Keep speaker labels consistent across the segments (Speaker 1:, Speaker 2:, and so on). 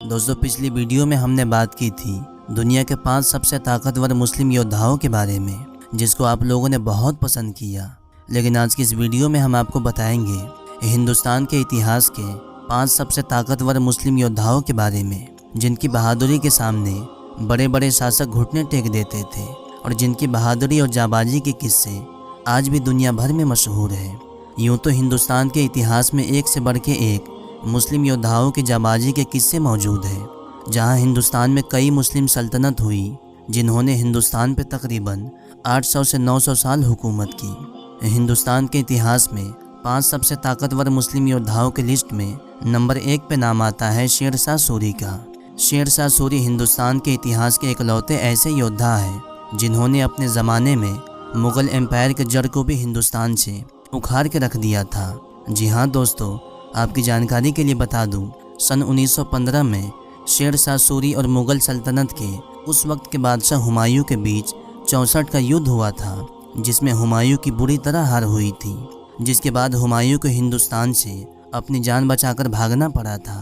Speaker 1: दोस्तों पिछली वीडियो में हमने बात की थी दुनिया के 5 सबसे ताकतवर मुस्लिम योद्धाओं के बारे में, जिसको आप लोगों ने बहुत पसंद किया। लेकिन आज की इस वीडियो में हम आपको बताएंगे हिंदुस्तान के इतिहास के 5 सबसे ताकतवर मुस्लिम योद्धाओं के बारे में, जिनकी बहादुरी के सामने बड़े बड़े शासक घुटने टेक देते थे और जिनकी बहादुरी और जाबाजी के किस्से आज भी दुनिया भर में मशहूर है। यूँ तो हिंदुस्तान के इतिहास में एक से बढ़ के एक मुस्लिम योद्धाओं की जाबाजी के किस्से मौजूद हैं। जहां हिंदुस्तान में कई मुस्लिम सल्तनत हुई जिन्होंने हिंदुस्तान पर तकरीबन 800 से 900 साल हुकूमत की। हिंदुस्तान के इतिहास में 5 सबसे ताकतवर मुस्लिम योद्धाओं की लिस्ट में नंबर 1 पे नाम आता है शेर शाह सूरी का। शेर शाह सूरी हिंदुस्तान के इतिहास के इकलौते ऐसे योद्धा हैं जिन्होंने अपने ज़माने में मुग़ल एम्पायर के जड़ को भी हिंदुस्तान से उखाड़ के रख दिया था। जी हाँ दोस्तों, आपकी जानकारी के लिए बता दूं, सन 1915 में शेर शाह सूरी और मुग़ल सल्तनत के उस वक्त के बादशाह हुमायूं के बीच 64 का युद्ध हुआ था, जिसमें हुमायूं की बुरी तरह हार हुई थी, जिसके बाद हुमायूं को हिंदुस्तान से अपनी जान बचाकर भागना पड़ा था।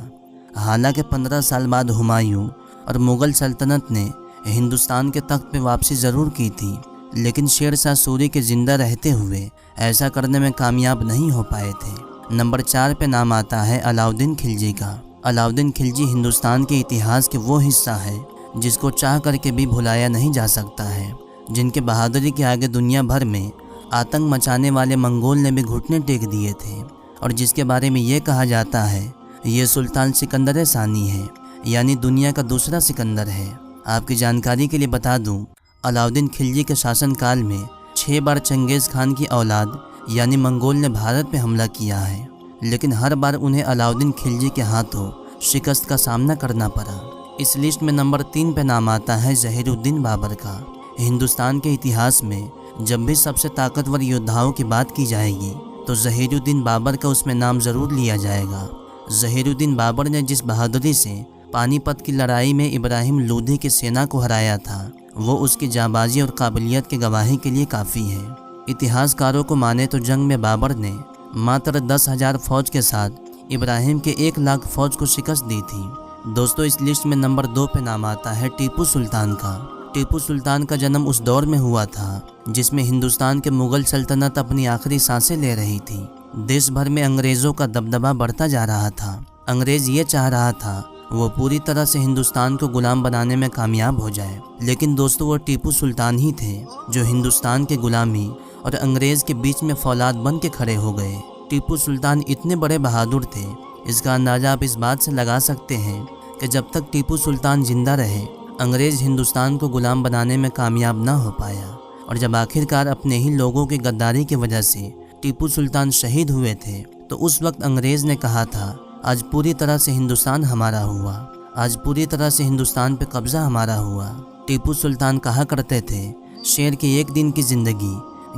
Speaker 1: हालांकि 15 साल बाद हुमायूं और मुग़ल सल्तनत ने हिंदुस्तान के तख्त पर वापसी ज़रूर की थी, लेकिन शेर शाह सूरी के ज़िंदा रहते हुए ऐसा करने में कामयाब नहीं हो पाए थे। नंबर 4 पे नाम आता है अलाउद्दीन खिलजी का। अलाउद्दीन खिलजी हिंदुस्तान के इतिहास के वो हिस्सा है जिसको चाह करके भी भुलाया नहीं जा सकता है, जिनके बहादुरी के आगे दुनिया भर में आतंक मचाने वाले मंगोल ने भी घुटने टेक दिए थे और जिसके बारे में ये कहा जाता है ये सुल्तान सिकंदर सानी है, यानी दुनिया का दूसरा सिकंदर है। आपकी जानकारी के लिए बता दूं, अलाउद्दीन खिलजी के शासनकाल में 6 बार चंगेज़ खान की औलाद यानी मंगोल ने भारत पे हमला किया है, लेकिन हर बार उन्हें अलाउद्दीन खिलजी के हाथों शिकस्त का सामना करना पड़ा। इस लिस्ट में नंबर 3 पे नाम आता है ज़हीरुद्दीन बाबर का। हिंदुस्तान के इतिहास में जब भी सबसे ताकतवर योद्धाओं की बात की जाएगी तो ज़हीरुद्दीन बाबर का उसमें नाम ज़रूर लिया जाएगा। ज़हीरुद्दीन बाबर ने जिस बहादुरी से पानीपत की लड़ाई में इब्राहिम लोदी की सेना को हराया था, वो उसकी जाबाजी और काबिलियत की गवाही के लिए काफ़ी है। इतिहासकारों को माने तो जंग में बाबर ने मात्र 10,000 फौज के साथ इब्राहिम के 1 लाख फौज को शिकस्त दी थी। दोस्तों इस लिस्ट में नंबर 2 पे नाम आता है टीपू सुल्तान का। टीपू सुल्तान का जन्म उस दौर में हुआ था जिसमें हिंदुस्तान के मुग़ल सल्तनत अपनी आखिरी सांसें ले रही थी। देश भर में अंग्रेज़ों का दबदबा बढ़ता जा रहा था। अंग्रेज़ ये चाह रहा था वो पूरी तरह से हिंदुस्तान को गुलाम बनाने में कामयाब हो जाए, लेकिन दोस्तों वो टीपू सुल्तान ही थे जो हिंदुस्तान के गुलामी और अंग्रेज़ के बीच में फौलाद बन के खड़े हो गए। टीपू सुल्तान इतने बड़े बहादुर थे, इसका अंदाज़ा आप इस बात से लगा सकते हैं कि जब तक टीपू सुल्तान जिंदा रहे अंग्रेज़ हिंदुस्तान को गुलाम बनाने में कामयाब ना हो पाया, और जब आखिरकार अपने ही लोगों की गद्दारी की वजह से टीपू सुल्तान शहीद हुए थे तो उस वक्त अंग्रेज़ ने कहा था आज पूरी तरह से हिंदुस्तान हमारा हुआ, आज पूरी तरह से हिंदुस्तान पे कब्ज़ा हमारा हुआ। टीपू सुल्तान कहा करते थे शेर की 1 दिन की ज़िंदगी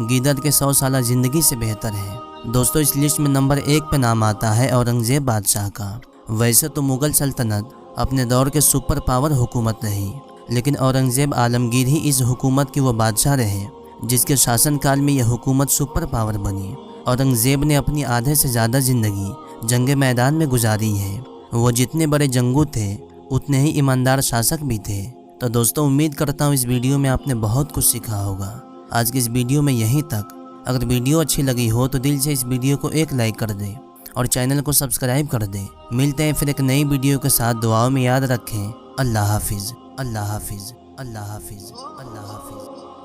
Speaker 1: गीदड़ के 100 साल ज़िंदगी से बेहतर है। दोस्तों इस लिस्ट में नंबर 1 पे नाम आता है औरंगज़ेब बादशाह का। वैसे तो मुग़ल सल्तनत अपने दौर के सुपर पावर हुकूमत रही, लेकिन औरंगज़ेब आलमगीर ही इस हुकूमत के वो बादशाह रहे जिसके शासनकाल में यह हुकूमत सुपर पावर बनी। औरंगज़ेब ने अपनी आधे से ज़्यादा ज़िंदगी जंग मैदान में गुजारी है। वो जितने बड़े जंगू थे उतने ही ईमानदार शासक भी थे। तो दोस्तों उम्मीद करता हूँ इस वीडियो में आपने बहुत कुछ सीखा होगा। आज की इस वीडियो में यहीं तक। अगर वीडियो अच्छी लगी हो तो दिल से इस वीडियो को एक लाइक कर दें और चैनल को सब्सक्राइब कर दें। मिलते हैं फिर एक नई वीडियो के साथ। दुआओं में याद रखें। अल्लाह हाफिज़, अल्लाह हाफिज़, अल्लाह हाफिज़, अल्लाह हाफिज़।